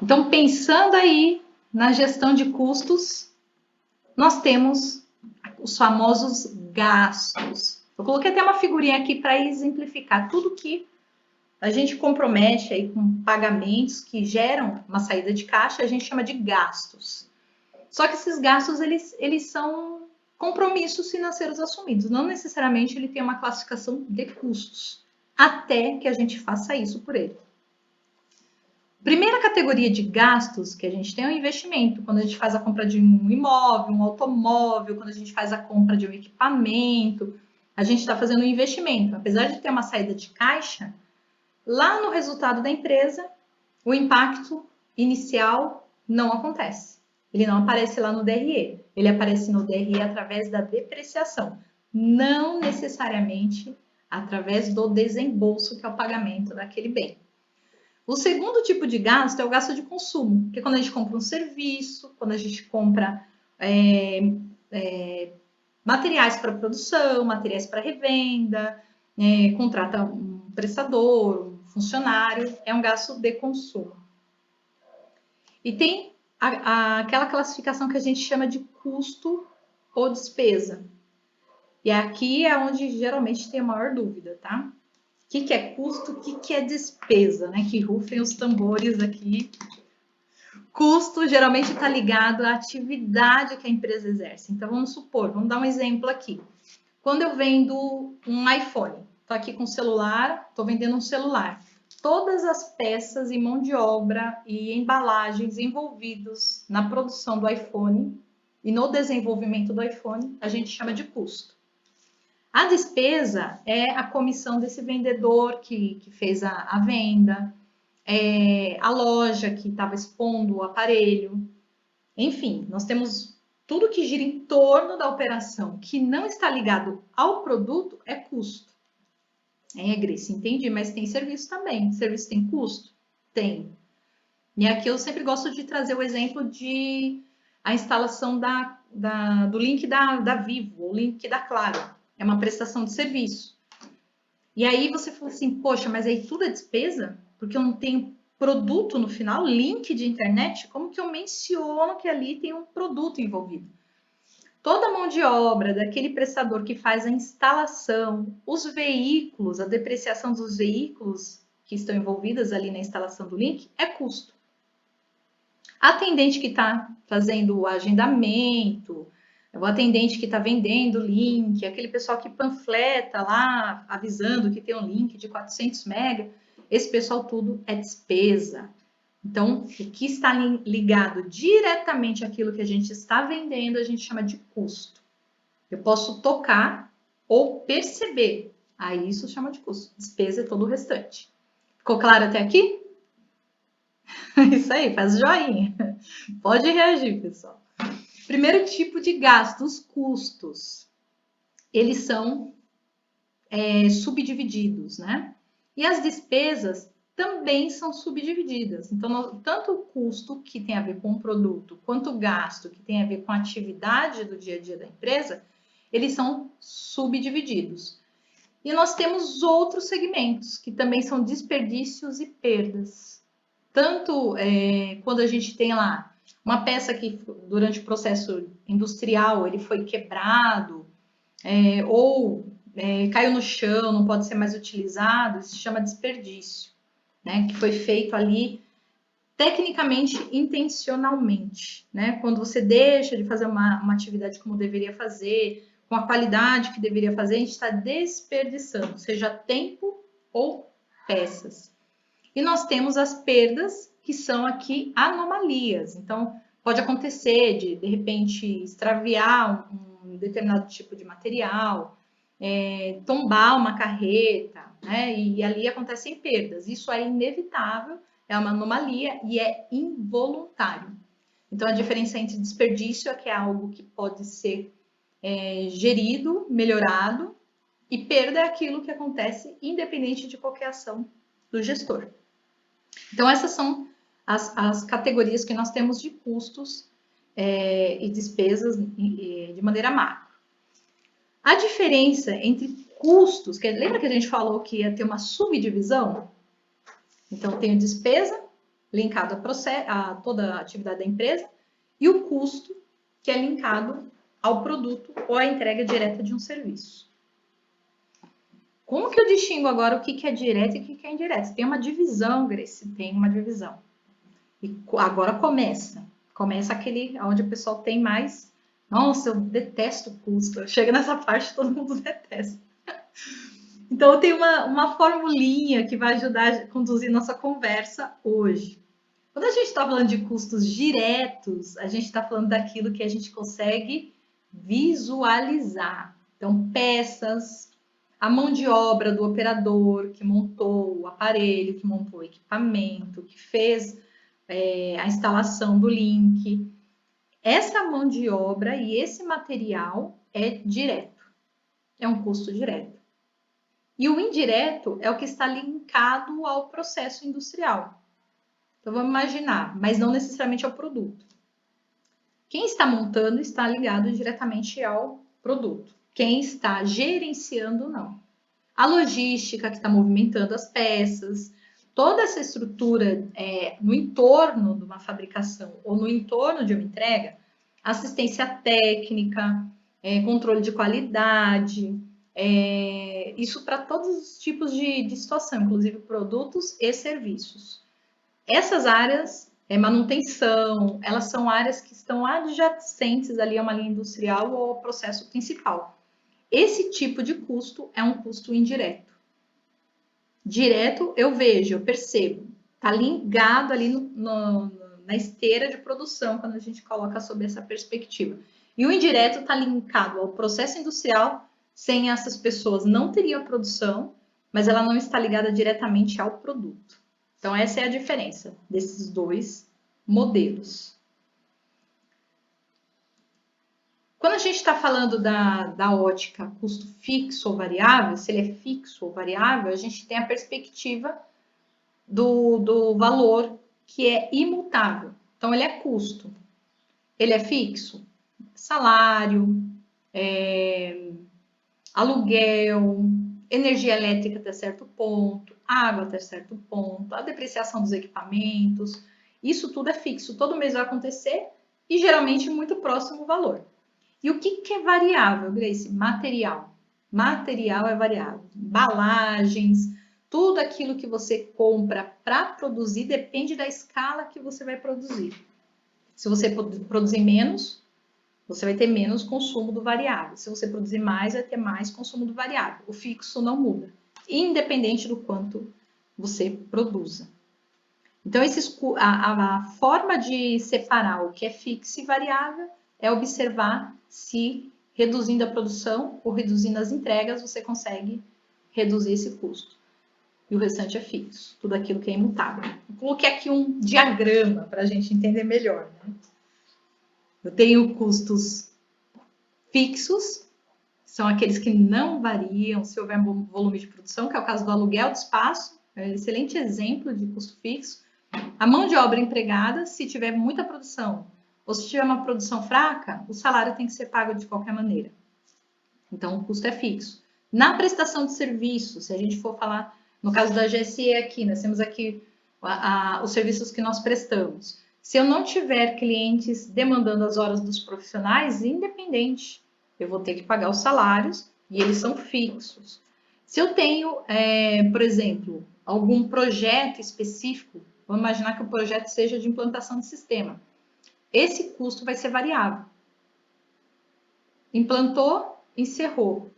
Então, pensando aí na gestão de custos, nós temos os famosos gastos. Eu coloquei até uma figurinha aqui para exemplificar tudo que a gente compromete aí com pagamentos que geram uma saída de caixa, a gente chama de gastos. Só que esses gastos, eles são compromissos financeiros assumidos. Não necessariamente ele tem uma classificação de custos, até que a gente faça isso por ele. Primeira categoria de gastos que a gente tem é o investimento. Quando a gente faz a compra de um imóvel, um automóvel, quando a gente faz a compra de um equipamento, a gente está fazendo um investimento. Apesar de ter uma saída de caixa, lá no resultado da empresa, o impacto inicial não acontece. Ele não aparece lá no DRE. Ele aparece no DRE através da depreciação, não necessariamente através do desembolso, que é o pagamento daquele bem. O segundo tipo de gasto é o gasto de consumo, que é quando a gente compra um serviço, quando a gente compra materiais para produção, materiais para revenda, contrata um prestador, um funcionário, é um gasto de consumo. E tem aquela classificação que a gente chama de custo ou despesa. E aqui é onde geralmente tem a maior dúvida, tá? O que é custo, o que é despesa, né? Que rufem os tambores aqui. Custo geralmente está ligado à atividade que a empresa exerce. Então, vamos supor, vamos dar um exemplo aqui. Quando eu vendo um iPhone, estou aqui com o celular, estou vendendo um celular. Todas as peças e mão de obra e embalagens envolvidos na produção do iPhone e no desenvolvimento do iPhone, a gente chama de custo. A despesa é a comissão desse vendedor que fez a venda, a loja que estava expondo o aparelho. Enfim, nós temos tudo que gira em torno da operação que não está ligado ao produto é custo. Grace, entendi, mas tem serviço também. Serviço tem custo? Tem. E aqui eu sempre gosto de trazer o exemplo de a instalação do link da Vivo, o link da Claro. É uma prestação de serviço. E aí você fala assim, poxa, mas aí tudo é despesa? Porque eu não tenho produto no final, link de internet? Como que eu menciono que ali tem um produto envolvido? Toda a mão de obra daquele prestador que faz a instalação, os veículos, a depreciação dos veículos que estão envolvidas ali na instalação do link é custo. A atendente que está fazendo o agendamento, o atendente que está vendendo o link, aquele pessoal que panfleta lá avisando que tem um link de 400 mega, esse pessoal tudo é despesa. Então, o que está ligado diretamente àquilo que a gente está vendendo, a gente chama de custo. Eu posso tocar ou perceber. Aí isso chama de custo. Despesa é todo o restante. Ficou claro até aqui? Isso aí, faz joinha. Pode reagir, pessoal. Primeiro tipo de gasto, os custos. Eles são subdivididos, né? E as despesas também são subdivididas. Então, tanto o custo que tem a ver com o produto, quanto o gasto que tem a ver com a atividade do dia a dia da empresa, eles são subdivididos. E nós temos outros segmentos que também são desperdícios e perdas. Tanto quando a gente tem lá uma peça que durante o processo industrial ele foi quebrado, ou caiu no chão, não pode ser mais utilizado, isso se chama desperdício, né? Que foi feito ali tecnicamente, intencionalmente, né? Quando você deixa de fazer uma atividade como deveria fazer, com a qualidade que deveria fazer, a gente está desperdiçando, seja tempo ou peças. E nós temos as perdas, que são aqui anomalias. Então, pode acontecer de repente, extraviar um determinado tipo de material, tombar uma carreta, né? E ali acontecem perdas. Isso é inevitável, é uma anomalia e é involuntário. Então, a diferença entre desperdício é que é algo que pode ser gerido, melhorado, e perda é aquilo que acontece independente de qualquer ação do gestor. Então, essas são as categorias que nós temos de custos e despesas de maneira macro. A diferença entre custos, lembra que a gente falou que ia ter uma subdivisão? Então, eu tenho despesa linkado a toda a atividade da empresa, e o custo, que é linkado ao produto ou à entrega direta de um serviço. Como que eu distingo agora o que é direto e o que é indireto? Tem uma divisão, Grace, tem uma divisão. E agora começa aquele onde o pessoal tem mais. Nossa, eu detesto custo. Chega nessa parte, todo mundo detesta. Então, eu tenho uma formulinha que vai ajudar a conduzir nossa conversa hoje. Quando a gente está falando de custos diretos, a gente está falando daquilo que a gente consegue visualizar. Então, peças, a mão de obra do operador que montou o aparelho, que montou o equipamento, que fez a instalação do link. Essa mão de obra e esse material é direto, é um custo direto. E o indireto é o que está linkado ao processo industrial. Então vamos imaginar, mas não necessariamente ao produto. Quem está montando está ligado diretamente ao produto. Quem está gerenciando, não. A logística que está movimentando as peças, toda essa estrutura no entorno de uma fabricação ou no entorno de uma entrega, assistência técnica, controle de qualidade, isso para todos os tipos de situação, inclusive produtos e serviços. Essas áreas, manutenção, elas são áreas que estão adjacentes ali a uma linha industrial ou ao processo principal. Esse tipo de custo é um custo indireto. Direto, eu vejo, eu percebo, está ligado ali na esteira de produção, quando a gente coloca sob essa perspectiva. E o indireto está linkado ao processo industrial. Sem essas pessoas não teria produção, mas ela não está ligada diretamente ao produto. Então, essa é a diferença desses dois modelos. Quando a gente está falando da ótica custo fixo ou variável, se ele é fixo ou variável, a gente tem a perspectiva do valor que é imutável. Então, ele é custo. Ele é fixo? Salário, aluguel, energia elétrica até certo ponto, água até certo ponto, a depreciação dos equipamentos. Isso tudo é fixo. Todo mês vai acontecer e geralmente muito próximo o valor. E o que é variável, Grace? Material. Material é variável. Embalagens, tudo aquilo que você compra para produzir depende da escala que você vai produzir. Se você produzir menos, você vai ter menos consumo do variável. Se você produzir mais, vai ter mais consumo do variável. O fixo não muda, independente do quanto você produza. Então, a forma de separar o que é fixo e variável é observar se, reduzindo a produção ou reduzindo as entregas, você consegue reduzir esse custo. E o restante é fixo, tudo aquilo que é imutável. Eu coloquei aqui um diagrama para a gente entender melhor. Né? Eu tenho custos fixos, são aqueles que não variam se houver volume de produção, que é o caso do aluguel de espaço, é um excelente exemplo de custo fixo. A mão de obra empregada, se tiver muita produção ou se tiver uma produção fraca, o salário tem que ser pago de qualquer maneira. Então, o custo é fixo. Na prestação de serviço, se a gente for falar, no caso da GSE aqui, nós temos aqui os serviços que nós prestamos. Se eu não tiver clientes demandando as horas dos profissionais, independente, eu vou ter que pagar os salários e eles são fixos. Se eu tenho, por exemplo, algum projeto específico, vamos imaginar que o projeto seja de implantação de sistema. Esse custo vai ser variável. Implantou, encerrou.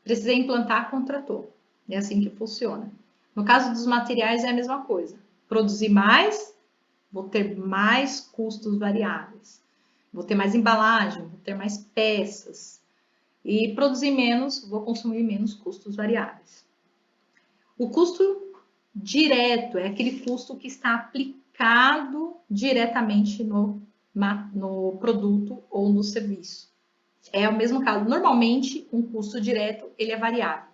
Precisei implantar, contratou. É assim que funciona. No caso dos materiais é a mesma coisa. Produzir mais, vou ter mais custos variáveis. Vou ter mais embalagem, vou ter mais peças. E produzir menos, vou consumir menos custos variáveis. O custo direto é aquele custo que está aplicado diretamente no produto ou no serviço. É o mesmo caso. Normalmente, um custo direto, ele é variável.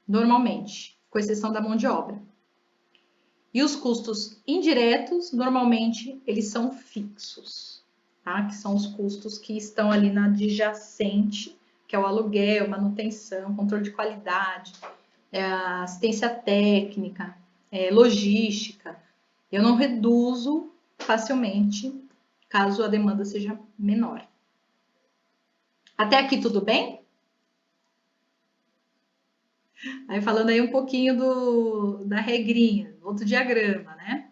Normalmente, com exceção da mão de obra. E os custos indiretos, normalmente, eles são fixos, tá? Que são os custos que estão ali na adjacente, que é o aluguel, manutenção, controle de qualidade, assistência técnica, logística, eu não reduzo facilmente caso a demanda seja menor. Até aqui tudo bem? Aí falando aí um pouquinho da regrinha, outro diagrama, né?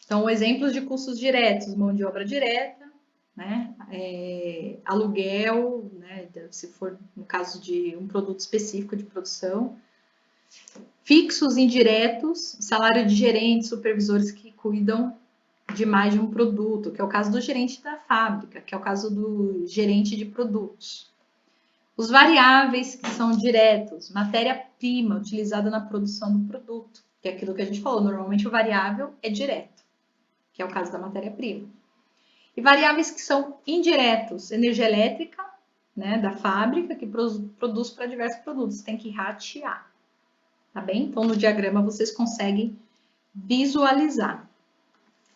Então, exemplos de custos diretos, mão de obra direta, né? Aluguel, né? Se for no caso de um produto específico de produção. Fixos indiretos, salário de gerentes, supervisores que cuidam de mais de um produto, que é o caso do gerente da fábrica, que é o caso do gerente de produtos. Os variáveis que são diretos, matéria-prima utilizada na produção do produto, que é aquilo que a gente falou, normalmente o variável é direto, que é o caso da matéria-prima. E variáveis que são indiretos, energia elétrica, né, da fábrica, que produz para diversos produtos, tem que ratear, tá bem? Então, no diagrama vocês conseguem visualizar.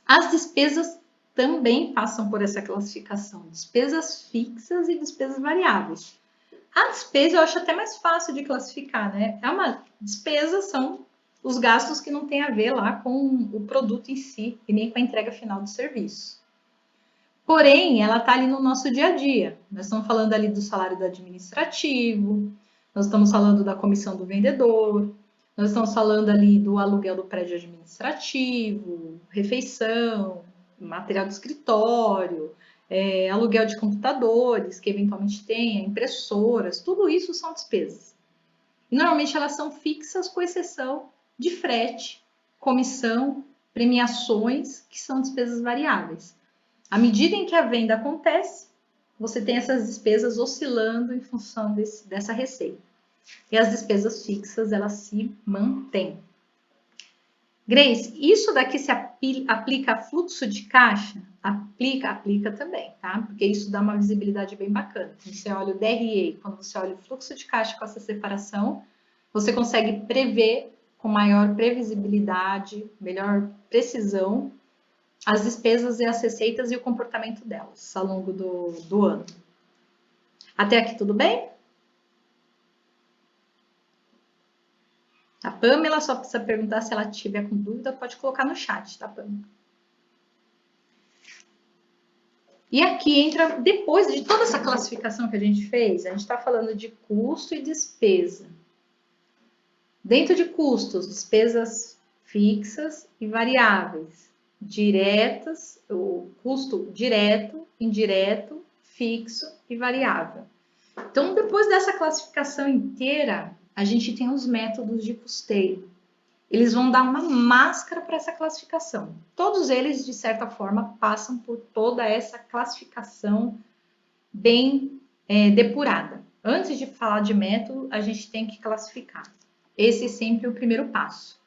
As despesas também passam por essa classificação, despesas fixas e despesas variáveis. A despesa eu acho até mais fácil de classificar, né? Despesas são os gastos que não tem a ver lá com o produto em si e nem com a entrega final do serviço. Porém, ela está ali no nosso dia a dia. Nós estamos falando ali do salário do administrativo, nós estamos falando da comissão do vendedor, nós estamos falando ali do aluguel do prédio administrativo, refeição, material do escritório, aluguel de computadores, que eventualmente tenha, impressoras, tudo isso são despesas. E normalmente elas são fixas, com exceção de frete, comissão, premiações, que são despesas variáveis. À medida em que a venda acontece, você tem essas despesas oscilando em função dessa receita. E as despesas fixas, elas se mantêm. Grace, isso daqui se aplica a fluxo de caixa? Aplica também, tá? Porque isso dá uma visibilidade bem bacana. Quando você olha o DRE, quando você olha o fluxo de caixa com essa separação, você consegue prever com maior previsibilidade, melhor precisão, as despesas e as receitas e o comportamento delas ao longo do ano. Até aqui tudo bem? A Pamela só precisa perguntar se ela tiver com dúvida, pode colocar no chat, tá, Pamela? E aqui entra, depois de toda essa classificação que a gente fez, a gente está falando de custo e despesa. Dentro de custos, despesas fixas e variáveis, diretas, o custo direto, indireto, fixo e variável. Então, depois dessa classificação inteira, a gente tem os métodos de custeio. Eles vão dar uma máscara para essa classificação. Todos eles, de certa forma, passam por toda essa classificação bem depurada. Antes de falar de método, a gente tem que classificar. Esse é sempre o primeiro passo.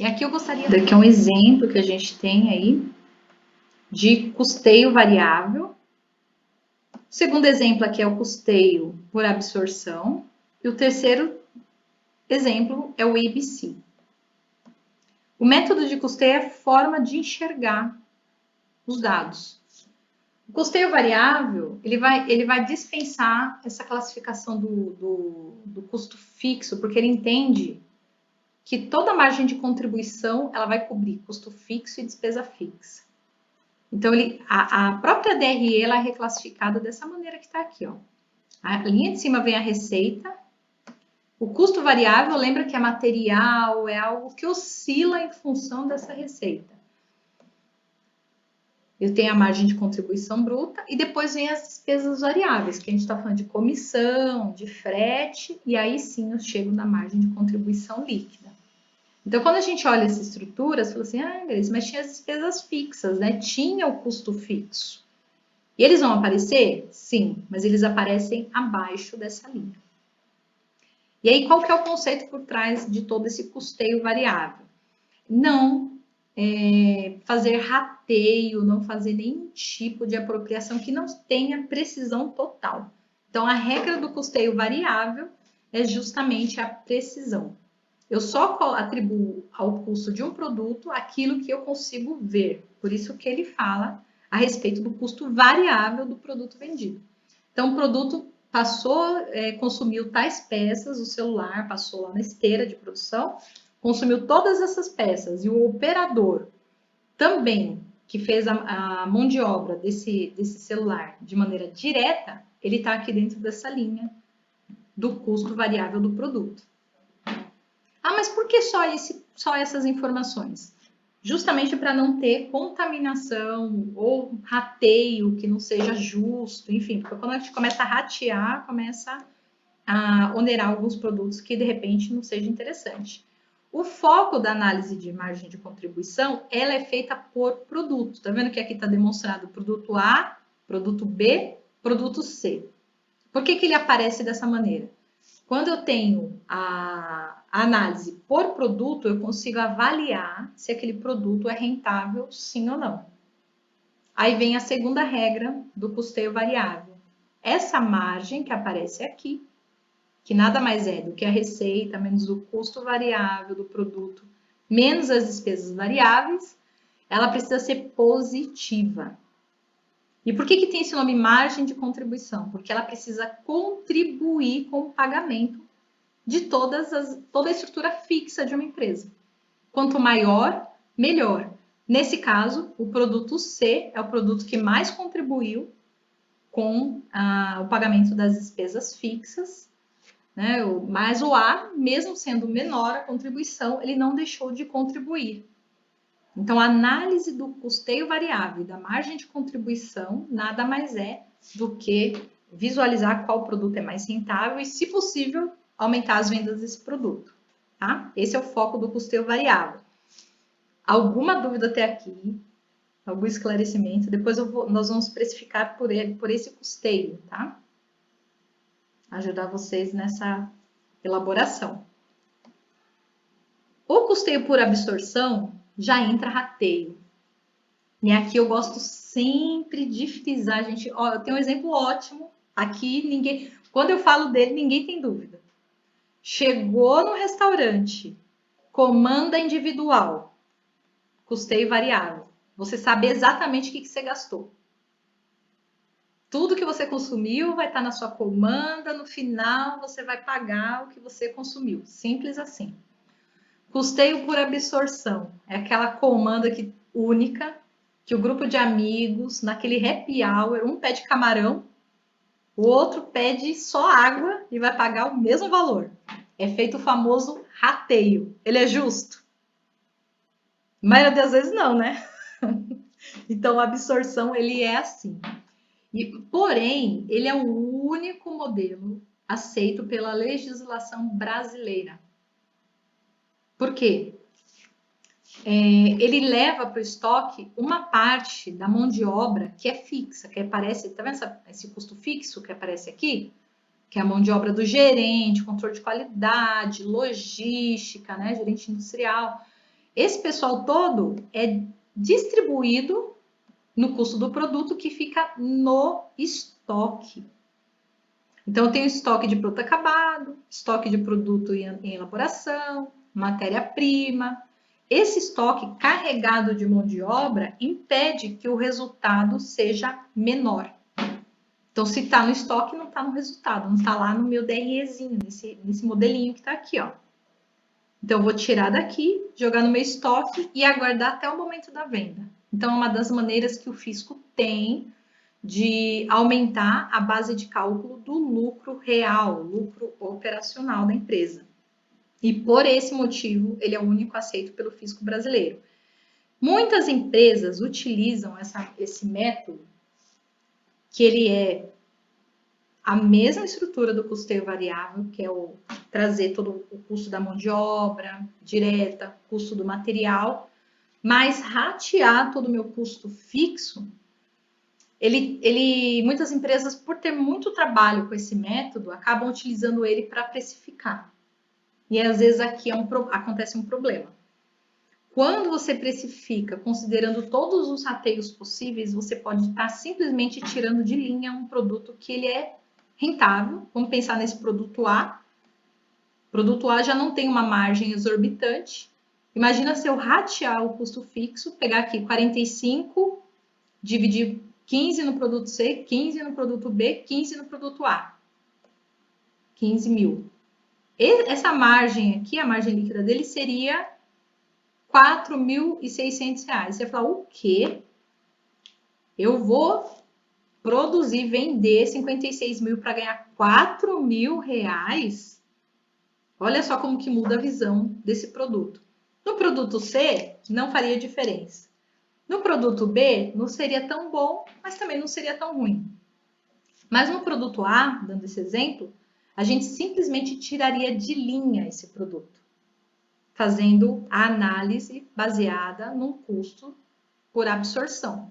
E aqui eu gostaria de dar um exemplo que a gente tem aí de custeio variável. O segundo exemplo aqui é o custeio por absorção. E o terceiro exemplo é o IBC. O método de custeio é a forma de enxergar os dados. O custeio variável, ele vai dispensar essa classificação do custo fixo, porque ele entende que toda margem de contribuição ela vai cobrir custo fixo e despesa fixa. Então, a própria DRE ela é reclassificada dessa maneira que está aqui. Ó. A linha de cima vem a receita. O custo variável, lembra que é material, é algo que oscila em função dessa receita. Eu tenho a margem de contribuição bruta e depois vem as despesas variáveis, que a gente está falando de comissão, de frete, e aí sim eu chego na margem de contribuição líquida. Então, quando a gente olha essa estrutura, você fala assim, Grace, mas tinha as despesas fixas, né? Tinha o custo fixo. E eles vão aparecer? Sim, mas eles aparecem abaixo dessa linha. E aí, qual que é o conceito por trás de todo esse custeio variável? Não fazer rateio, não fazer nenhum tipo de apropriação que não tenha precisão total. Então, a regra do custeio variável é justamente a precisão. Eu só atribuo ao custo de um produto aquilo que eu consigo ver. Por isso que ele fala a respeito do custo variável do produto vendido. Então, o produto passou, consumiu tais peças, o celular passou lá na esteira de produção, consumiu todas essas peças e o operador também, que fez a mão de obra desse celular de maneira direta, ele está aqui dentro dessa linha do custo variável do produto. Ah, mas por que só essas informações? Justamente para não ter contaminação ou rateio que não seja justo, enfim, porque quando a gente começa a ratear, começa a onerar alguns produtos que de repente não seja interessante. O foco da análise de margem de contribuição, ela é feita por produto. Tá vendo que aqui está demonstrado produto A, produto B, produto C. Por que ele aparece dessa maneira? Quando eu tenho a análise por produto, eu consigo avaliar se aquele produto é rentável, sim ou não. Aí vem a segunda regra do custeio variável. Essa margem que aparece aqui, que nada mais é do que a receita menos o custo variável do produto, menos as despesas variáveis, ela precisa ser positiva. E por que tem esse nome margem de contribuição? Porque ela precisa contribuir com o pagamento de toda a estrutura fixa de uma empresa. Quanto maior, melhor. Nesse caso, o produto C é o produto que mais contribuiu com o pagamento das despesas fixas, né? Mas o A, mesmo sendo menor a contribuição, ele não deixou de contribuir. Então, a análise do custeio variável e da margem de contribuição nada mais é do que visualizar qual produto é mais rentável e, se possível, aumentar as vendas desse produto. Tá? Esse é o foco do custeio variável. Alguma dúvida até aqui? Algum esclarecimento? Depois nós vamos precificar por esse custeio, tá? Ajudar vocês nessa elaboração. O custeio por absorção já entra rateio. E aqui eu gosto sempre de frisar, gente. Ó, eu tenho um exemplo ótimo. Aqui quando eu falo dele, ninguém tem dúvida. Chegou no restaurante, comanda individual, custeio variável. Você sabe exatamente o que você gastou. Tudo que você consumiu vai estar na sua comanda, no final você vai pagar o que você consumiu. Simples assim. Custeio por absorção é aquela comanda única que o grupo de amigos, naquele happy hour, um pede camarão, o outro pede só água e vai pagar o mesmo valor. É feito o famoso rateio. Ele é justo? A maioria das vezes não, né? Então, a absorção, ele é assim. Porém, ele é o único modelo aceito pela legislação brasileira. Por quê? Ele leva para o estoque uma parte da mão de obra que é fixa, que aparece, tá vendo esse custo fixo que aparece aqui? Que é a mão de obra do gerente, controle de qualidade, logística, né, gerente industrial. Esse pessoal todo é distribuído no custo do produto que fica no estoque. Então, eu tenho estoque de produto acabado, estoque de produto em elaboração, matéria-prima. Esse estoque carregado de mão de obra impede que o resultado seja menor. Então, se está no estoque, não está no resultado, não está lá no meu DREzinho, nesse modelinho que está aqui, ó. Então, eu vou tirar daqui, jogar no meu estoque e aguardar até o momento da venda. Então, é uma das maneiras que o fisco tem de aumentar a base de cálculo do lucro real, lucro operacional da empresa. E por esse motivo, ele é o único aceito pelo fisco brasileiro. Muitas empresas utilizam esse método, que ele é a mesma estrutura do custeio variável, que é o trazer todo o custo da mão de obra direta, custo do material, mas ratear todo o meu custo fixo. Muitas empresas, por ter muito trabalho com esse método, acabam utilizando ele para precificar. E às vezes aqui acontece um problema. Quando você precifica, considerando todos os rateios possíveis, você pode estar simplesmente tirando de linha um produto que ele é rentável. Vamos pensar nesse produto A. O produto A já não tem uma margem exorbitante. Imagina se eu ratear o custo fixo, pegar aqui 45, dividir 15 no produto C, 15 no produto B, 15 no produto A. 15 mil. Essa margem aqui, a margem líquida dele seria R$ 4.600. Você vai falar, o quê? Eu vou produzir, vender 56 mil para ganhar R$ 4.000? Olha só como que muda a visão desse produto. No produto C, não faria diferença. No produto B, não seria tão bom, mas também não seria tão ruim. Mas no produto A, dando esse exemplo, a gente simplesmente tiraria de linha esse produto, fazendo a análise baseada no custo por absorção.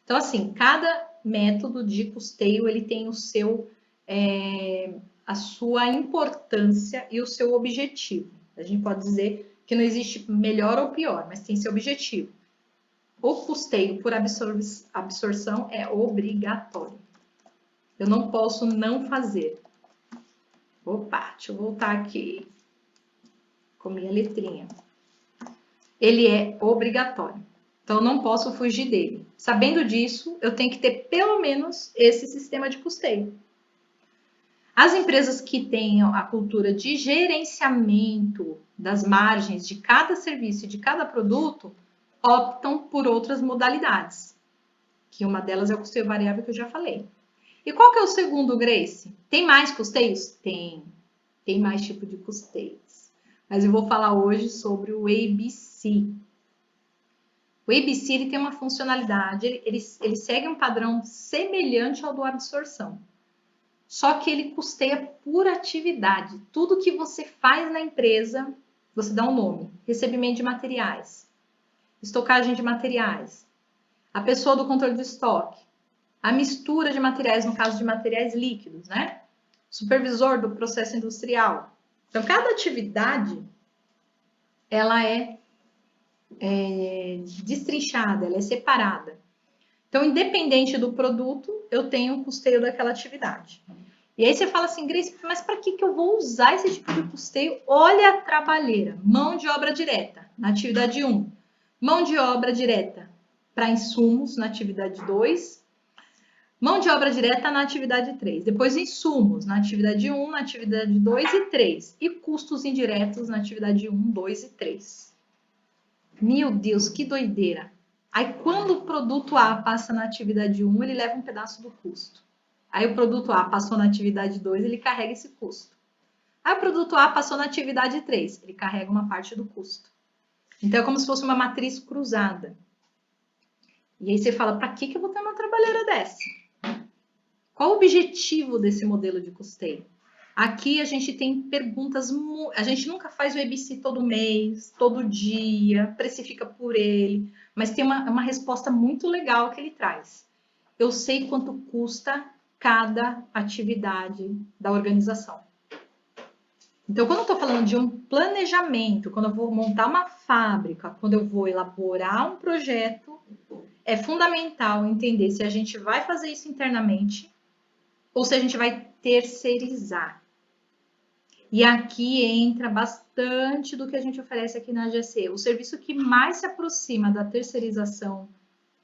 Então, assim, cada método de custeio ele tem o seu, a sua importância e o seu objetivo. A gente pode dizer que não existe melhor ou pior, mas tem seu objetivo. O custeio por absorção é obrigatório. Eu não posso não fazer. Opa, deixa eu voltar aqui com minha letrinha. Ele é obrigatório. Então, eu não posso fugir dele. Sabendo disso, eu tenho que ter pelo menos esse sistema de custeio. As empresas que tenham a cultura de gerenciamento das margens de cada serviço e de cada produto optam por outras modalidades, que uma delas é o custeio variável que eu já falei. E qual que é o segundo, Grace? Tem mais custeios? Tem. Tem mais tipo de custeios. Mas eu vou falar hoje sobre o ABC. O ABC ele tem uma funcionalidade, ele segue um padrão semelhante ao do absorção. Só que ele custeia por atividade. Tudo que você faz na empresa, você dá um nome. Recebimento de materiais, estocagem de materiais, a pessoa do controle de estoque, a mistura de materiais, no caso de materiais líquidos, né? Supervisor do processo industrial. Então, cada atividade, ela é destrinchada, ela é separada. Então, independente do produto, eu tenho o custeio daquela atividade. E aí você fala assim, Grace, mas para que eu vou usar esse tipo de custeio? Olha a trabalheira, mão de obra direta, na atividade 1. Mão de obra direta para insumos, na atividade 2. Mão de obra direta na atividade 3. Depois insumos na atividade 1, na atividade 2 e 3. E custos indiretos na atividade 1, 2 e 3. Meu Deus, que doideira! Aí quando o produto A passa na atividade 1, ele leva um pedaço do custo. Aí o produto A passou na atividade 2, ele carrega esse custo. Aí o produto A passou na atividade 3, ele carrega uma parte do custo. Então é como se fosse uma matriz cruzada. E aí você fala, para que eu vou ter uma trabalheira dessa? Qual o objetivo desse modelo de custeio? Aqui a gente tem perguntas, a gente nunca faz o ABC todo mês, todo dia, precifica por ele, mas tem uma resposta muito legal que ele traz. Eu sei quanto custa cada atividade da organização. Então, quando eu estou falando de um planejamento, quando eu vou montar uma fábrica, quando eu vou elaborar um projeto, é fundamental entender se a gente vai fazer isso internamente ou se a gente vai terceirizar. E aqui entra bastante do que a gente oferece aqui na AGC. O serviço que mais se aproxima da terceirização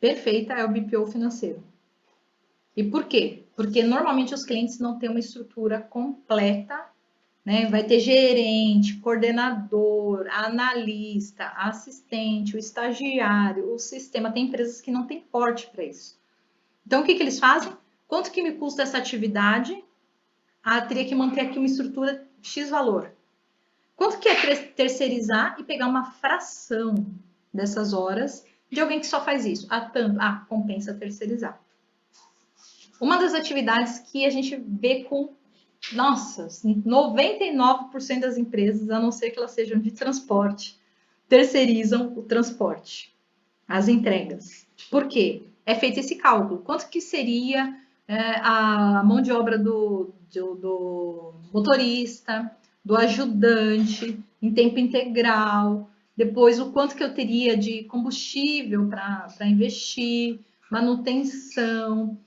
perfeita é o BPO financeiro. E por quê? Porque normalmente os clientes não têm uma estrutura completa, né? Vai ter gerente, coordenador, analista, assistente, o estagiário, o sistema. Tem empresas que não têm porte para isso. Então, o que eles fazem? Quanto que me custa essa atividade? Teria que manter aqui uma estrutura X valor. Quanto que é terceirizar e pegar uma fração dessas horas de alguém que só faz isso? Compensa terceirizar. Uma das atividades que a gente vê com, 99% das empresas, a não ser que elas sejam de transporte, terceirizam o transporte, as entregas. Por quê? É feito esse cálculo. Quanto que seria a mão de obra do motorista, do ajudante, em tempo integral, depois o quanto que eu teria de combustível para investir, manutenção,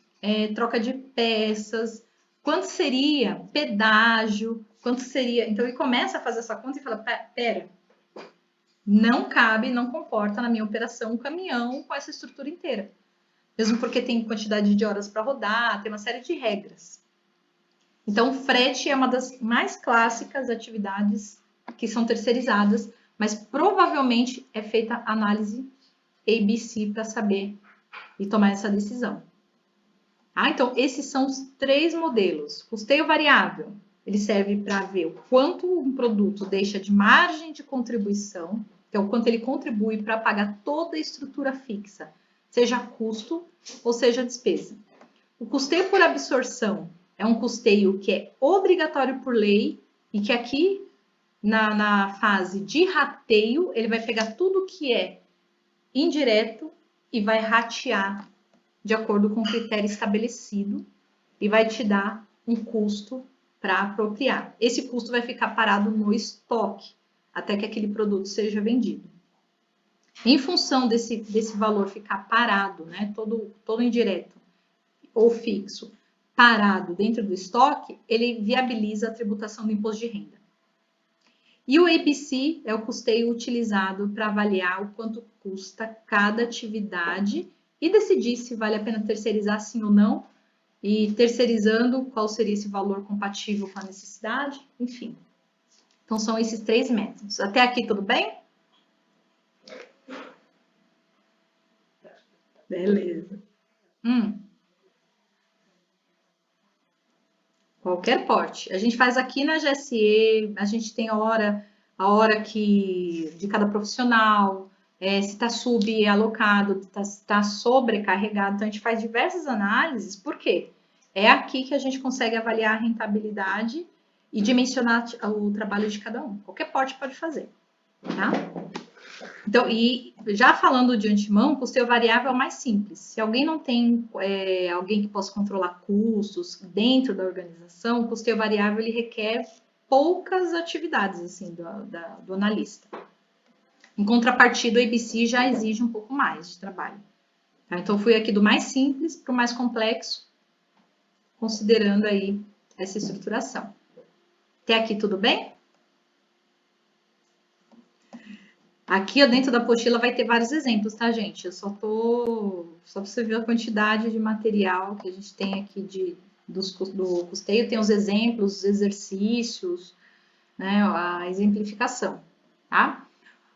troca de peças, quanto seria pedágio, quanto seria... Então, ele começa a fazer essa conta e fala, pera, não cabe, não comporta na minha operação um caminhão com essa estrutura inteira. Mesmo porque tem quantidade de horas para rodar, tem uma série de regras. Então, frete é uma das mais clássicas atividades que são terceirizadas, mas provavelmente é feita análise ABC para saber e tomar essa decisão. Então, esses são os 3 modelos. Custeio variável, ele serve para ver o quanto um produto deixa de margem de contribuição, que é o quanto ele contribui para pagar toda a estrutura fixa, seja custo ou seja despesa. O custeio por absorção é um custeio que é obrigatório por lei e que aqui, na fase de rateio, ele vai pegar tudo que é indireto e vai ratear de acordo com o critério estabelecido e vai te dar um custo para apropriar. Esse custo vai ficar parado no estoque até que aquele produto seja vendido. Em função desse valor ficar parado, né, todo indireto ou fixo, parado dentro do estoque, ele viabiliza a tributação do imposto de renda. E o ABC é o custeio utilizado para avaliar o quanto custa cada atividade e decidir se vale a pena terceirizar sim ou não, e terceirizando, qual seria esse valor compatível com a necessidade, enfim. Então, são esses 3 métodos. Até aqui, tudo bem? Beleza. Qualquer porte. A gente faz aqui na GSE, a gente tem a hora que de cada profissional, se está subalocado, se está sobrecarregado. Então, a gente faz diversas análises. Por quê? É aqui que a gente consegue avaliar a rentabilidade e dimensionar o trabalho de cada um. Qualquer porte pode fazer, tá? Então, e já falando de antemão, o custeio variável é o mais simples. Se alguém não tem alguém que possa controlar custos dentro da organização, o custeio variável ele requer poucas atividades assim do analista. Em contrapartida, o ABC já exige um pouco mais de trabalho. Tá? Então, fui aqui do mais simples para o mais complexo, considerando aí essa estruturação. Até aqui tudo bem? Aqui dentro da apostila vai ter vários exemplos, tá, gente? Eu só para você ver a quantidade de material que a gente tem aqui do custeio, tem os exemplos, os exercícios, né, a exemplificação, tá?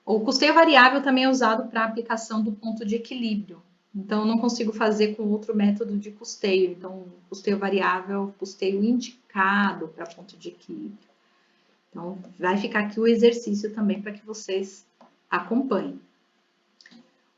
O custeio variável também é usado para aplicação do ponto de equilíbrio. Então, eu não consigo fazer com outro método de custeio. Então, custeio variável é o custeio indicado para ponto de equilíbrio. Então, vai ficar aqui o exercício também para que vocês acompanhem.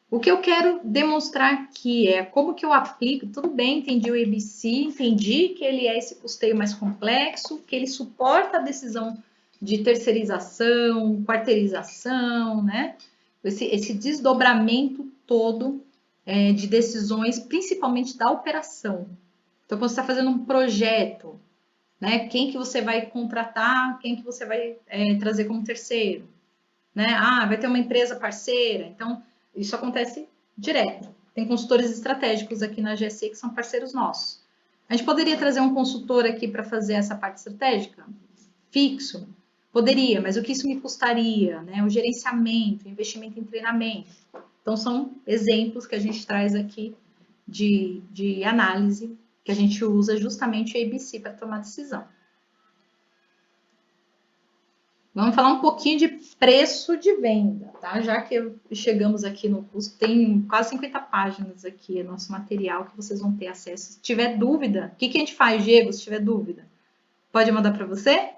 O que eu quero demonstrar aqui é como que eu aplico. Tudo bem, entendi o ABC, entendi que ele é esse custeio mais complexo, que ele suporta a decisão de terceirização, quarteirização, né? Esse desdobramento todo de decisões, principalmente da operação. Então, quando você está fazendo um projeto, né? Quem que você vai contratar, quem que você vai trazer como terceiro, né? Vai ter uma empresa parceira, então isso acontece direto. Tem consultores estratégicos aqui na GSE que são parceiros nossos. A gente poderia trazer um consultor aqui para fazer essa parte estratégica? Fixo? Poderia, mas o que isso me custaria, né? O gerenciamento, o investimento em treinamento. Então, são exemplos que a gente traz aqui de análise que a gente usa justamente o ABC para tomar decisão. Vamos falar um pouquinho de preço de venda, tá? Já que chegamos aqui no curso, tem quase 50 páginas aqui, é nosso material que vocês vão ter acesso. Se tiver dúvida, o que a gente faz, Diego, se tiver dúvida? Pode mandar para você?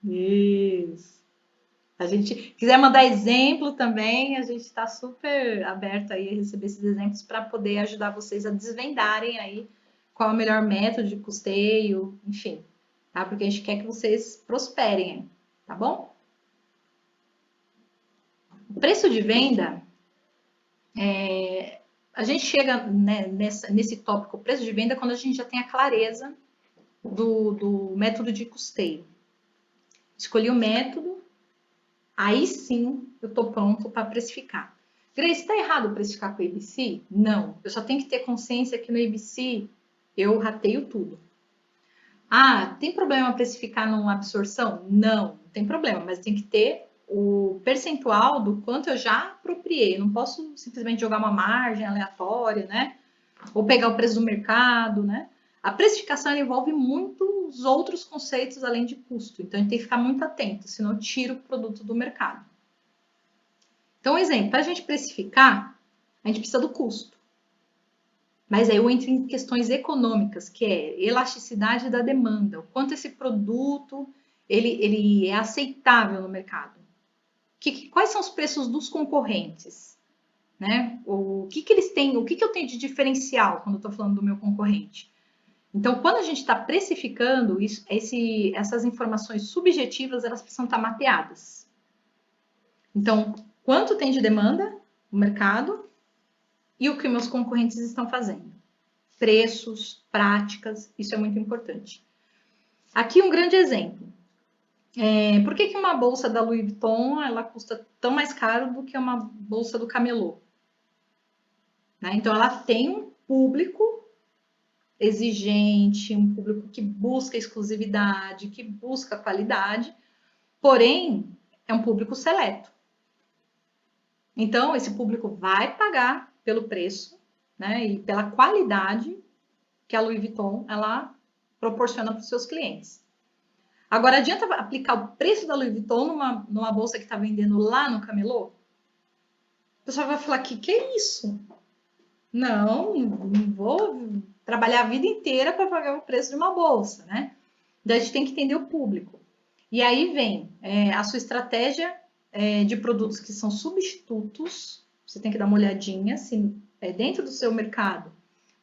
Isso. A gente quiser mandar exemplo também, a gente está super aberto aí a receber esses exemplos para poder ajudar vocês a desvendarem aí qual é o melhor método de custeio, enfim, tá? Porque a gente quer que vocês prosperem, tá bom? O preço de venda, a gente chega, né, nesse tópico, preço de venda, quando a gente já tem a clareza do método de custeio. Escolhi o método, aí sim eu estou pronto para precificar. Grace, está errado precificar com o ABC? Não. Eu só tenho que ter consciência que no ABC eu rateio tudo. Tem problema precificar numa absorção? Não tem problema, mas tem que ter o percentual do quanto eu já apropriei. Eu não posso simplesmente jogar uma margem aleatória, né? ou pegar o preço do mercado, né? A precificação envolve muitos outros conceitos além de custo, então a gente tem que ficar muito atento, senão tira o produto do mercado. Então, exemplo, para a gente precificar, a gente precisa do custo. Mas aí eu entro em questões econômicas, que é elasticidade da demanda, o quanto esse produto ele é aceitável no mercado. Quais são os preços dos concorrentes? Né? O que eles têm, o que eu tenho de diferencial quando eu estou falando do meu concorrente? Então, quando a gente está precificando, essas informações subjetivas, elas precisam estar mapeadas. Então, quanto tem de demanda no mercado e o que meus concorrentes estão fazendo. Preços, práticas, isso é muito importante. Aqui um grande exemplo. Por que uma bolsa da Louis Vuitton ela custa tão mais caro do que uma bolsa do Camelot? Né? Então, ela tem um público exigente, um público que busca exclusividade, que busca qualidade, porém, é um público seleto. Então, esse público vai pagar pelo preço, né, e pela qualidade que a Louis Vuitton ela proporciona para os seus clientes. Agora, adianta aplicar o preço da Louis Vuitton numa bolsa que está vendendo lá no Camelot? O pessoal vai falar que é isso? Não vou trabalhar a vida inteira para pagar o preço de uma bolsa, né? Então, a gente tem que entender o público. E aí vem a sua estratégia de produtos que são substitutos. Você tem que dar uma olhadinha se dentro do seu mercado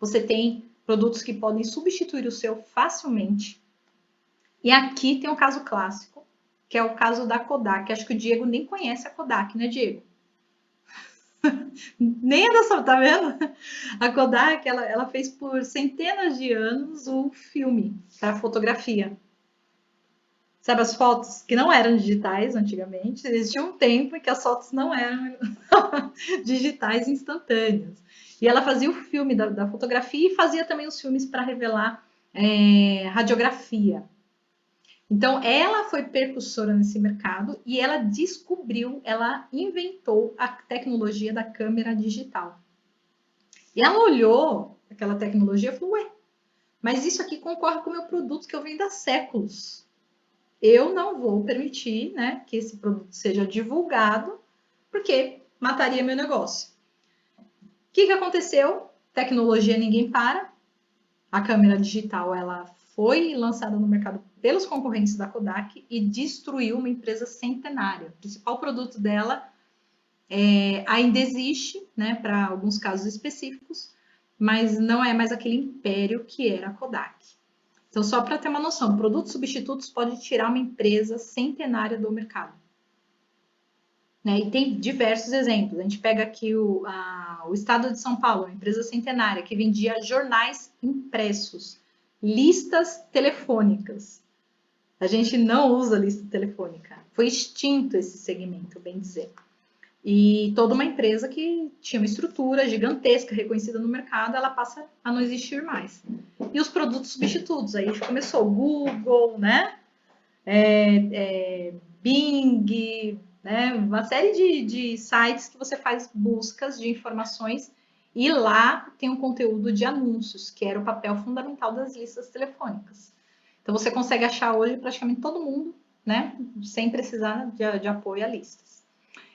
você tem produtos que podem substituir o seu facilmente. E aqui tem um caso clássico, que é o caso da Kodak. Acho que o Diego nem conhece a Kodak, né, Diego? Nem é dessa, tá vendo? A Kodak, ela fez por centenas de anos o filme para fotografia. Sabe as fotos que não eram digitais antigamente? Existia um tempo em que as fotos não eram digitais instantâneas. E ela fazia o filme da fotografia e fazia também os filmes para revelar radiografia. Então, ela foi percussora nesse mercado e ela descobriu, ela inventou a tecnologia da câmera digital. E ela olhou aquela tecnologia e falou, ué, mas isso aqui concorre com o meu produto que eu vendo há séculos. Eu não vou permitir, né, que esse produto seja divulgado, porque mataria meu negócio. O que aconteceu? Tecnologia ninguém para. A câmera digital ela foi lançada no mercado pelos concorrentes da Kodak e destruiu uma empresa centenária. O principal produto dela ainda existe, né, para alguns casos específicos, mas não é mais aquele império que era a Kodak. Então, só para ter uma noção, produtos substitutos pode tirar uma empresa centenária do mercado. Né? E tem diversos exemplos. A gente pega aqui o estado de São Paulo, uma empresa centenária que vendia jornais impressos, listas telefônicas. A gente não usa lista telefônica. Foi extinto esse segmento, bem dizer. E toda uma empresa que tinha uma estrutura gigantesca, reconhecida no mercado, ela passa a não existir mais. E os produtos substitutos, aí começou Google, né? Bing, né? Uma série de sites que você faz buscas de informações e lá tem um conteúdo de anúncios, que era o papel fundamental das listas telefônicas. Então você consegue achar hoje praticamente todo mundo, né? Sem precisar de apoio a listas.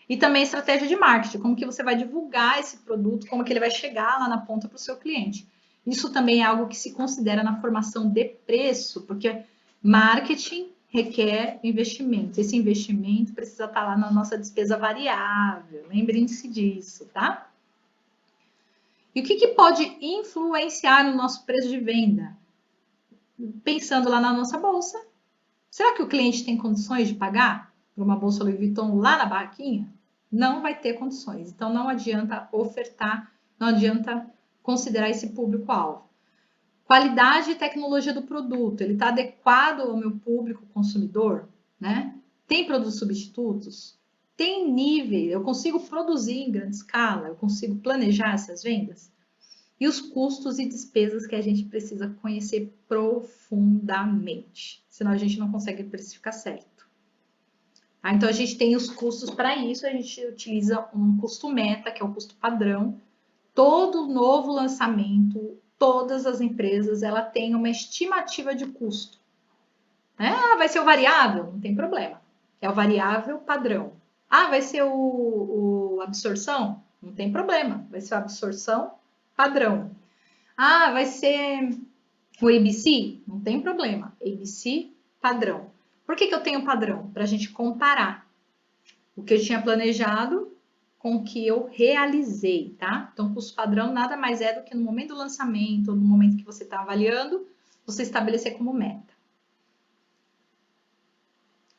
E também estratégia de marketing, como que você vai divulgar esse produto, como que ele vai chegar lá na ponta para o seu cliente. Isso também é algo que se considera na formação de preço, porque marketing requer investimento. Esse investimento precisa estar lá na nossa despesa variável. Lembrem-se disso, tá? E o que pode influenciar no nosso preço de venda? Pensando lá na nossa bolsa, será que o cliente tem condições de pagar por uma bolsa Louis Vuitton lá na barraquinha? Não vai ter condições. Então, não adianta ofertar, não adianta considerar esse público-alvo. Qualidade e tecnologia do produto, ele está adequado ao meu público consumidor? Né? Tem produtos substitutos? Tem nível? Eu consigo produzir em grande escala? Eu consigo planejar essas vendas? E os custos e despesas que a gente precisa conhecer profundamente, senão a gente não consegue precificar certo. Então, a gente tem os custos para isso, a gente utiliza um custo meta, que é o custo padrão, Todo novo lançamento, todas as empresas, ela tem uma estimativa de custo. Ah, vai ser o variável? Não tem problema. É o variável padrão. Ah, vai ser o absorção? Não tem problema. Vai ser a absorção padrão. Ah, vai ser o ABC? Não tem problema. ABC padrão. Por que eu tenho padrão? Para a gente comparar o que eu tinha planejado com o que eu realizei, tá? Então, custo padrão nada mais é do que no momento do lançamento, ou no momento que você está avaliando, você estabelecer como meta.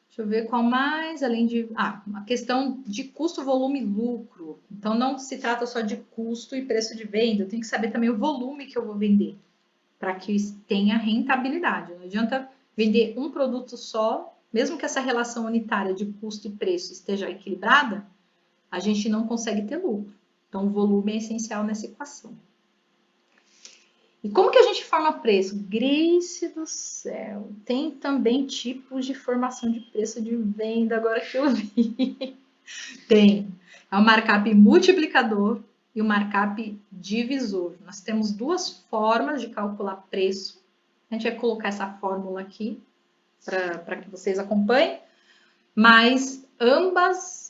Deixa eu ver qual mais, além de... a questão de custo, volume e lucro. Então, não se trata só de custo e preço de venda, eu tenho que saber também o volume que eu vou vender, para que tenha rentabilidade. Não adianta vender um produto só, mesmo que essa relação unitária de custo e preço esteja equilibrada, a gente não consegue ter lucro. Então, o volume é essencial nessa equação. E como que a gente forma preço? Grace do céu, tem também tipos de formação de preço de venda, agora que eu vi. Tem. É o markup multiplicador e o markup divisor. Nós temos duas formas de calcular preço. A gente vai colocar essa fórmula aqui para que vocês acompanhem, mas ambas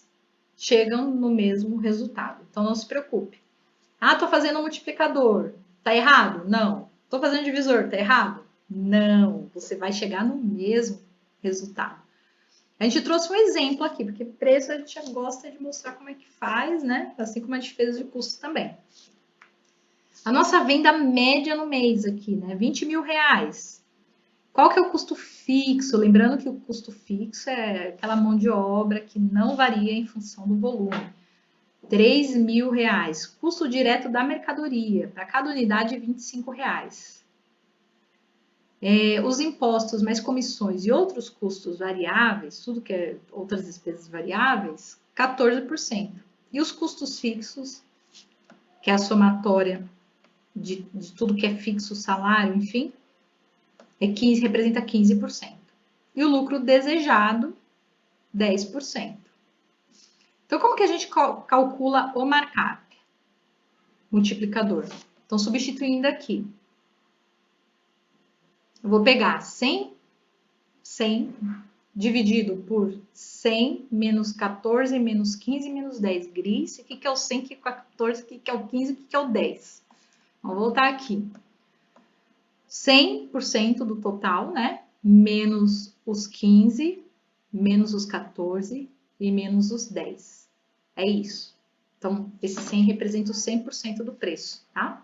chegam no mesmo resultado. Então, não se preocupe. Ah, estou fazendo um multiplicador. Tá errado? Não. Estou fazendo divisor. Tá errado? Não. Você vai chegar no mesmo resultado. A gente trouxe um exemplo aqui, porque preço a gente já gosta de mostrar como é que faz, né? Assim como a despesa de custo também. A nossa venda média no mês aqui, né? 20 mil reais. Qual que é o custo fixo? Lembrando que o custo fixo é aquela mão de obra que não varia em função do volume. 3 mil reais. Custo direto da mercadoria. Para cada unidade, 25 reais. Os impostos, mais comissões e outros custos variáveis, tudo que é outras despesas variáveis, 14%. E os custos fixos, que é a somatória de tudo que é fixo, salário, enfim, representa 15%. E o lucro desejado, 10%. Então, como que a gente calcula o markup? Multiplicador. Então, substituindo aqui, eu vou pegar 100 dividido por 100 menos 14 menos 15 menos 10. Gris, o que é o 100, o que é o 14, o que é o 15, o que é o 10. Vamos voltar aqui. 100% do total, né? Menos os 15, menos os 14 e menos os 10. É isso. Então, esse 100 representa o 100% do preço, tá?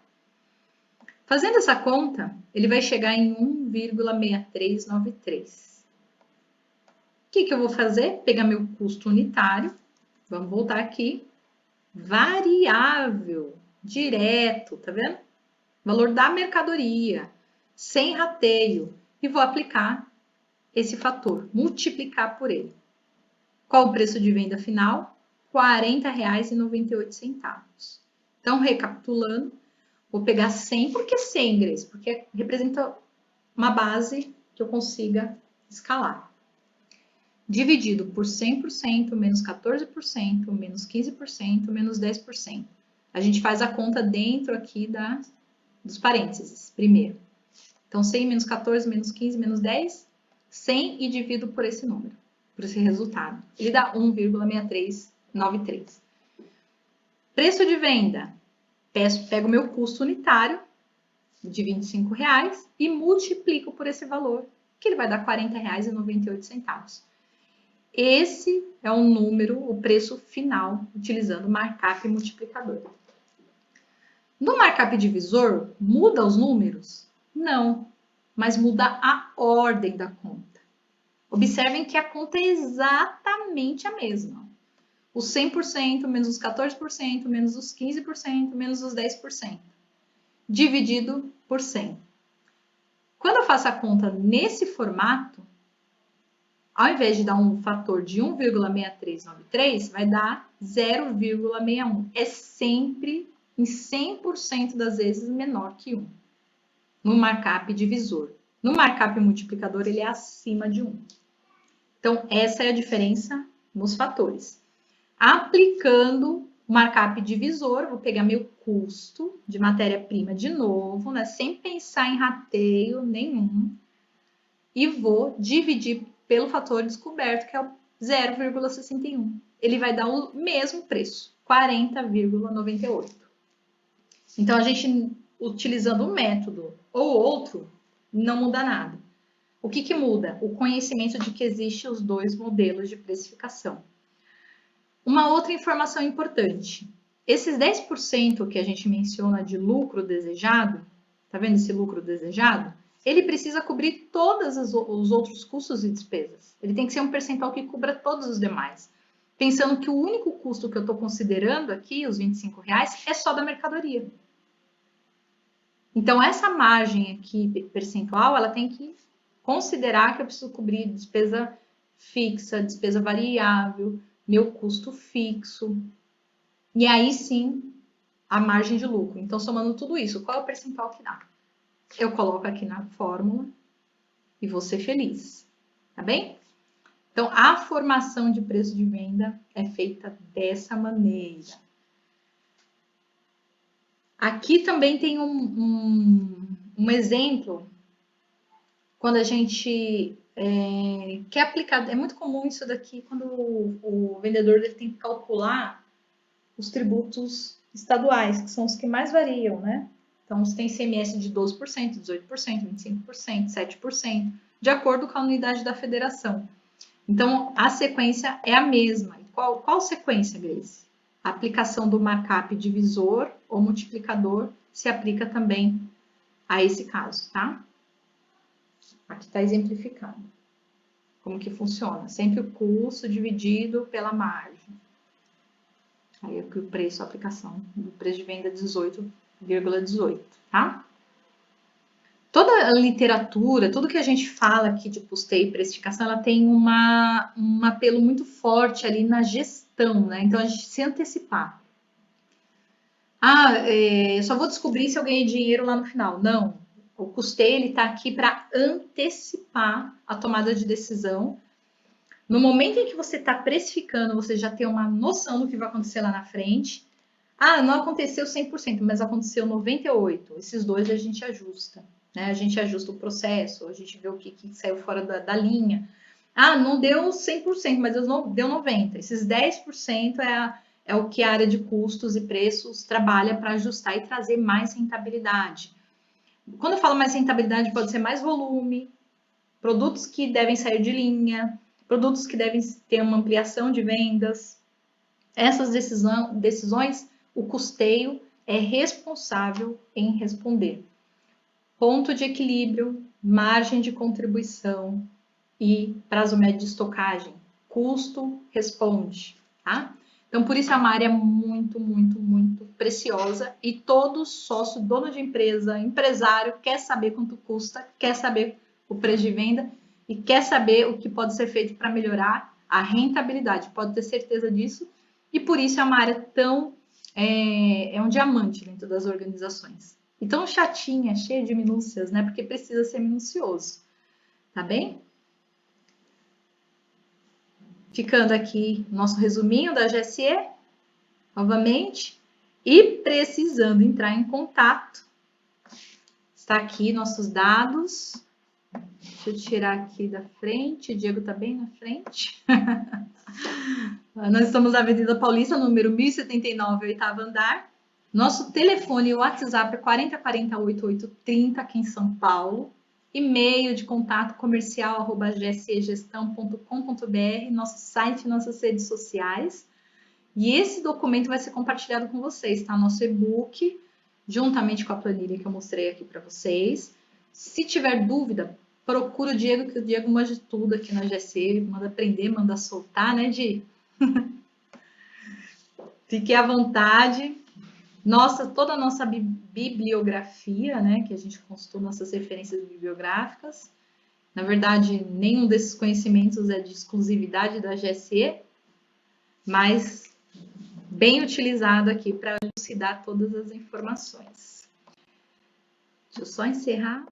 Fazendo essa conta, ele vai chegar em 1,6393. O que eu vou fazer? Pegar meu custo unitário, vamos voltar aqui, variável, direto, tá vendo? Valor da mercadoria, sem rateio, e vou aplicar esse fator, multiplicar por ele. Qual o preço de venda final? R$ 40,98. Então, recapitulando, vou pegar 100, por que 100, Grace? Porque representa uma base que eu consiga escalar. Dividido por 100%, menos 14%, menos 15%, menos 10%. A gente faz a conta dentro aqui dos parênteses, primeiro. Então, 100 menos 14, menos 15, menos 10, 100 e divido por esse número, por esse resultado. Ele dá 1,6393. Preço de venda. Pego o meu custo unitário de R$ 25 e multiplico por esse valor, que ele vai dar R$ 40,98. Esse é o número, o preço final, utilizando o markup multiplicador. No markup divisor, muda os números? Não, mas muda a ordem da conta. Observem que a conta é exatamente a mesma. Os 100% menos os 14%, menos os 15%, menos os 10%, dividido por 100. Quando eu faço a conta nesse formato, ao invés de dar um fator de 1,6393, vai dar 0,61. É sempre, em 100% das vezes, menor que 1. No markup divisor. No markup multiplicador, ele é acima de 1. Então, essa é a diferença nos fatores. Aplicando o markup divisor, vou pegar meu custo de matéria-prima de novo, né, sem pensar em rateio nenhum, e vou dividir pelo fator descoberto, que é o 0,61. Ele vai dar o mesmo preço, 40,98. Então, a gente, utilizando um método ou outro, não muda nada. O que muda? O conhecimento de que existem os dois modelos de precificação. Uma outra informação importante. Esses 10% que a gente menciona de lucro desejado, tá vendo esse lucro desejado? Ele precisa cobrir todos os outros custos e despesas. Ele tem que ser um percentual que cubra todos os demais. Pensando que o único custo que eu estou considerando aqui, os R$25, é só da mercadoria. Então, essa margem aqui percentual, ela tem que considerar que eu preciso cobrir despesa fixa, despesa variável, meu custo fixo. E aí sim, a margem de lucro. Então, somando tudo isso, qual é o percentual que dá? Eu coloco aqui na fórmula e vou ser feliz. Tá bem? Então, a formação de preço de venda é feita dessa maneira. Aqui também tem um exemplo, quando a gente quer aplicar, é muito comum isso daqui, quando o vendedor ele tem que calcular os tributos estaduais, que são os que mais variam, né? Então, você tem ICMS de 12%, 18%, 25%, 7%, de acordo com a unidade da federação. Então, a sequência é a mesma. Qual sequência, Grace? A aplicação do markup divisor ou multiplicador se aplica também a esse caso, tá? Aqui está exemplificado como que funciona. Sempre o custo dividido pela margem. Aí aqui o preço, a aplicação do preço de venda 18,18, tá? Toda a literatura, tudo que a gente fala aqui de custeio e precificação, ela tem um apelo muito forte ali na gestão, né? Então, a gente se antecipar. Eu só vou descobrir se eu ganhei dinheiro lá no final. Não. O custeio, ele tá aqui para antecipar a tomada de decisão. No momento em que você está precificando, você já tem uma noção do que vai acontecer lá na frente. Não aconteceu 100%, mas aconteceu 98%. Esses dois a gente ajusta. Né? A gente ajusta o processo, a gente vê o que saiu fora da linha. Não deu 100%, mas deu 90%. Esses 10% é o que a área de custos e preços trabalha para ajustar e trazer mais rentabilidade. Quando eu falo mais rentabilidade, pode ser mais volume, produtos que devem sair de linha, produtos que devem ter uma ampliação de vendas. Essas decisões, o custeio é responsável em responder. Ponto de equilíbrio, margem de contribuição e prazo médio de estocagem. Custo responde, tá? Então, por isso é uma área muito, muito, muito preciosa e todo sócio, dono de empresa, empresário, quer saber quanto custa, quer saber o preço de venda e quer saber o que pode ser feito para melhorar a rentabilidade. Pode ter certeza disso. E por isso é uma área tão... é um diamante dentro das organizações. E tão chatinha, cheia de minúcias, né? Porque precisa ser minucioso. Tá bem? Ficando aqui nosso resuminho da GSE, novamente. E precisando entrar em contato, está aqui nossos dados. Deixa eu tirar aqui da frente. O Diego está bem na frente. Nós estamos na Avenida Paulista, número 1079, oitavo andar. Nosso telefone e WhatsApp é 4040-8830, aqui em São Paulo. E-mail de contato comercial @gsegestão.com.br, nosso site e nossas redes sociais. E esse documento vai ser compartilhado com vocês, tá? Nosso e-book, juntamente com a planilha que eu mostrei aqui para vocês. Se tiver dúvida, procura o Diego, que o Diego manja tudo aqui na GSE, manda aprender, manda soltar, né, Di? Fique à vontade. Toda a nossa bibliografia, né, que a gente consultou nossas referências bibliográficas. Na verdade, nenhum desses conhecimentos é de exclusividade da GSE, mas bem utilizado aqui para elucidar todas as informações. Deixa eu só encerrar.